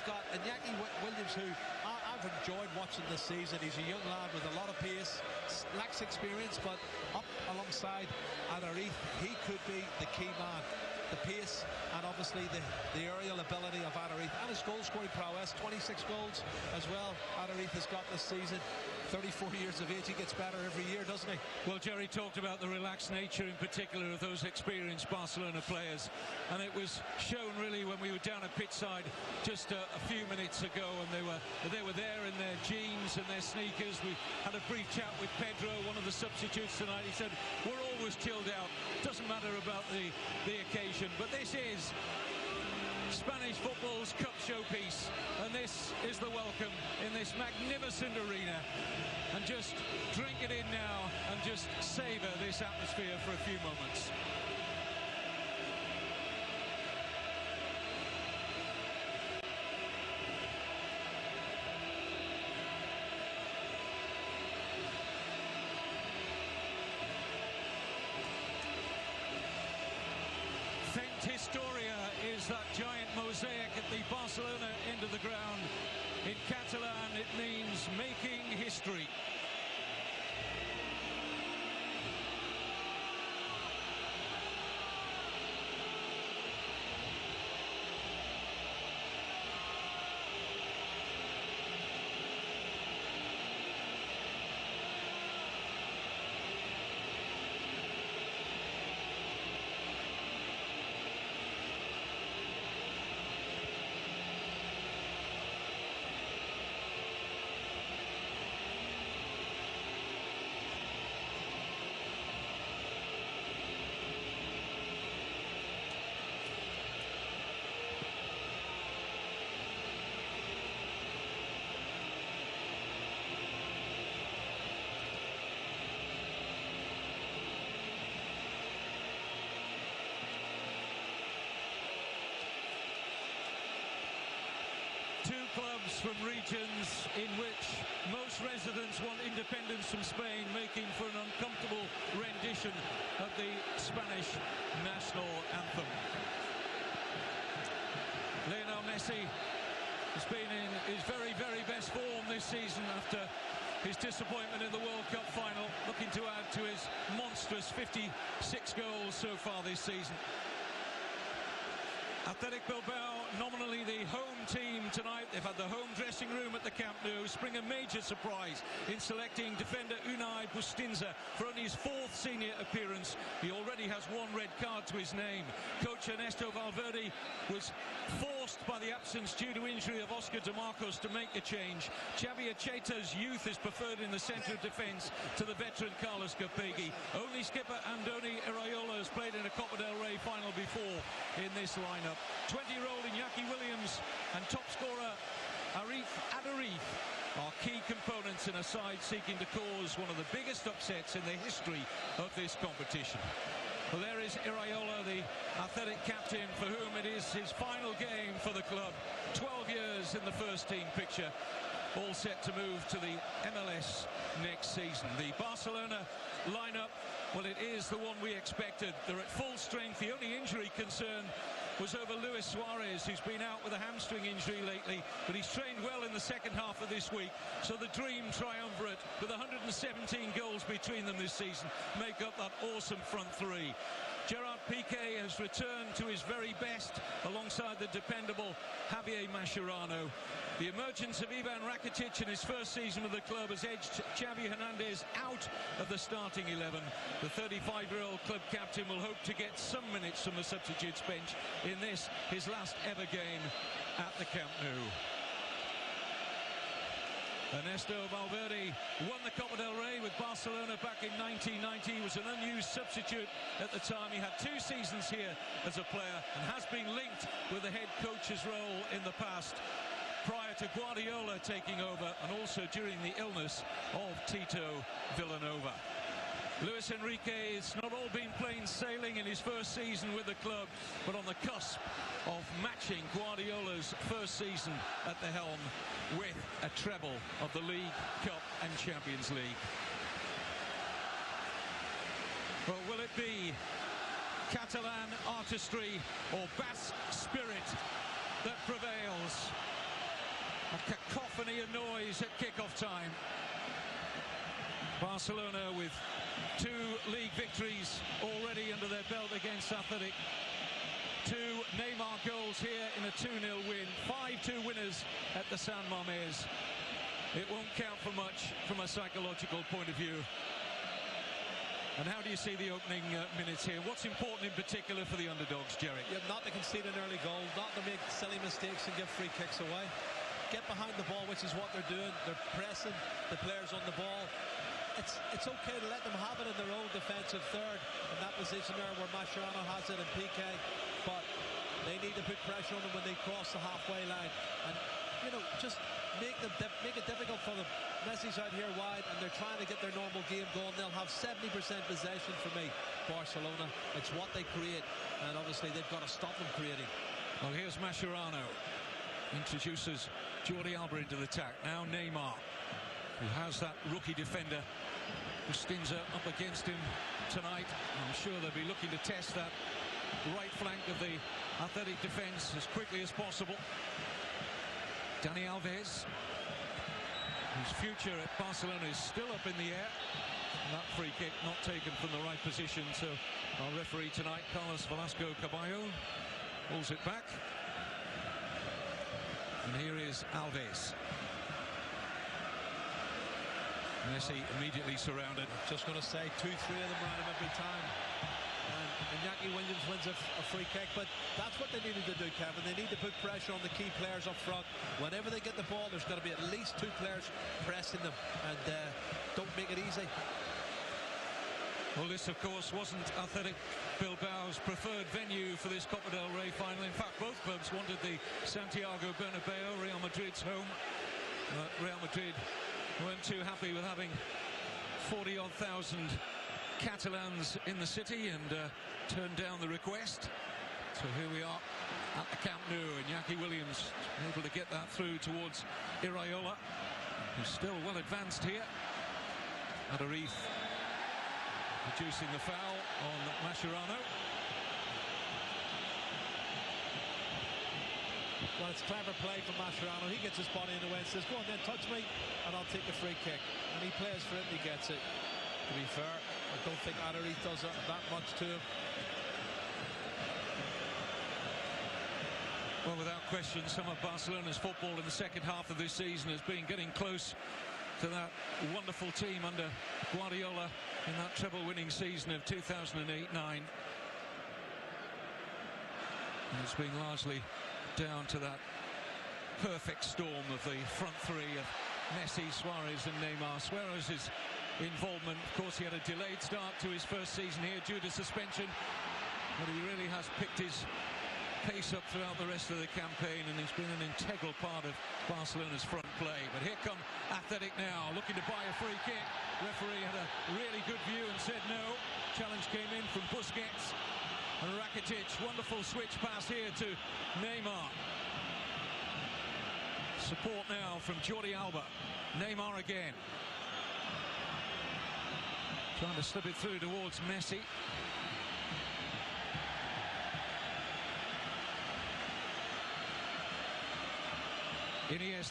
you've got Iñaki Williams, who I've enjoyed watching this season. He's a young lad with a lot of pace, lacks experience, but up alongside Adarith, he could be the key man. The pace and obviously the aerial ability of Adarith, and his goal scoring prowess, 26 goals as well Adarith has got this season. 34 years of age, he gets better every year, doesn't he? Well, Jerry talked about the relaxed nature in particular of those experienced Barcelona players, and it was shown really when we were down at pitchside just a few minutes ago, and they were there in their jeans and their sneakers. We had a brief chat with Pedro, one of the substitutes tonight. He said, we're always chilled out, doesn't matter about the occasion, but this is Spanish football's cup showpiece, and this is the welcome in this magnificent arena. And just drink it in now and just savor this atmosphere for a few moments. Historia is that giant mosaic at the Barcelona end of the ground. In Catalan, it means making history. Clubs from regions in which most residents want independence from Spain, making for an uncomfortable rendition of the Spanish national anthem. Lionel Messi has been in his very, very best form this season after his disappointment in the World Cup final, looking to add to his monstrous 56 goals so far this season. Athletic Bilbao, nominally the home team tonight. They've had the home dressing room at the Camp Nou. Spring a major surprise in selecting defender Unai Bustinza for only his 4th senior appearance. He already has 1 red card to his name. Coach Ernesto Valverde was forced by the absence due to injury of Oscar De Marcos to make a change. Xavi Acheta's youth is preferred in the centre of defence to the veteran Carlos Capegui. Only skipper Andoni Iraola has played in a Copa del Rey final before in this lineup. 20-year-old Iñaki Williams and top scorer Adarith are key components in a side seeking to cause one of the biggest upsets in the history of this competition. Well, there is Iraola, the athletic captain, for whom it is his final game for the club. 12 years in the first team picture, all set to move to the MLS next season. The Barcelona lineup, well, it is the one we expected. They're at full strength. The only injury concern was over Luis Suarez, who's been out with a hamstring injury lately, but he's trained well in the second half of this week. So the dream triumvirate, with 117 goals between them this season, make up that awesome front three. Gerard Piqué has returned to his very best alongside the dependable Javier Mascherano. The emergence of Ivan Rakitic in his first season with the club has edged Xavi Hernandez out of the starting 11. The 35-year-old club captain will hope to get some minutes from the substitutes bench in this, his last ever game at the Camp Nou. Ernesto Valverde won the Copa del Rey with Barcelona back in 1990. He was an unused substitute at the time. He had 2 seasons here as a player and has been linked with the head coach's role in the past, prior to Guardiola taking over and also during the illness of Tito Villanova. Luis Enrique, it's not all been plain sailing in his first season with the club, but on the cusp of matching Guardiola's first season at the helm with a treble of the League, Cup and Champions League. Well, will it be Catalan artistry or Basque spirit that prevails? A cacophony of noise at kick-off time. Barcelona with 2 league victories already under their belt against Athletic. 2 Neymar goals here in a 2-0 win. 5-2 winners at the San Mamés. It won't count for much from a psychological point of view. And how do you see the opening minutes here? What's important in particular for the underdogs, Jerry? Yeah, not to concede an early goal, not to make silly mistakes and give free kicks away. Get behind the ball, which is what they're doing. They're pressing the players on the ball. It's okay to let them have it in their own defensive third in that position there where Mascherano has it and PK, but they need to put pressure on them when they cross the halfway line, and you know, just make it difficult for them. Messi's out here wide and they're trying to get their normal game going. They'll have 70% possession for me, Barcelona. It's what they create, and obviously they've got to stop them creating. Well, here's Mascherano, introduces Jordi Alba into the attack. Now Neymar, who has that rookie defender Bustinza up against him tonight. I'm sure they'll be looking to test that right flank of the Athletic defence as quickly as possible. Dani Alves, whose future at Barcelona is still up in the air. And that free kick not taken from the right position, so our referee tonight, Carlos Velasco Caballo, pulls it back. And here is Alves. Messi immediately surrounded. Just going to say 2-3 of them around him every time. And Iñaki Williams wins a free kick, but that's what they needed to do, Kevin. They need to put pressure on the key players up front. Whenever they get the ball, there's got to be at least 2 players pressing them, and don't make it easy. Well, this, of course, wasn't Athletic Bilbao's preferred venue for this Copa del Rey final. In fact, both clubs wanted the Santiago Bernabeu, Real Madrid's home. Real Madrid weren't too happy with having 40-odd thousand Catalans in the city and turned down the request. So here we are at the Camp Nou, and Iñaki Williams able to get that through towards Iraola, who's still well advanced here. Adariz reducing the foul on Mascherano. Well, it's clever play from Mascherano. He gets his body in the way and says, go on then, touch me, and I'll take the free kick. And he plays for it and he gets it. To be fair, I don't think Adariz does that much to him. Well, without question, some of Barcelona's football in the second half of this season has been getting close to that wonderful team under Guardiola in that treble-winning season of 2008-09. And it's been largely down to that perfect storm of the front three of Messi, Suarez and Neymar. Suarez's involvement, of course, he had a delayed start to his first season here due to suspension, but he really has picked his pace up throughout the rest of the campaign, and he's been an integral part of Barcelona's front play. But here come Athletic now, looking to buy a free kick. Referee had a really good view and said no. Challenge came in from Busquets. And Rakitic, wonderful switch pass here to Neymar. Support now from Jordi Alba. Neymar again. Trying to slip it through towards Messi. Iniesta.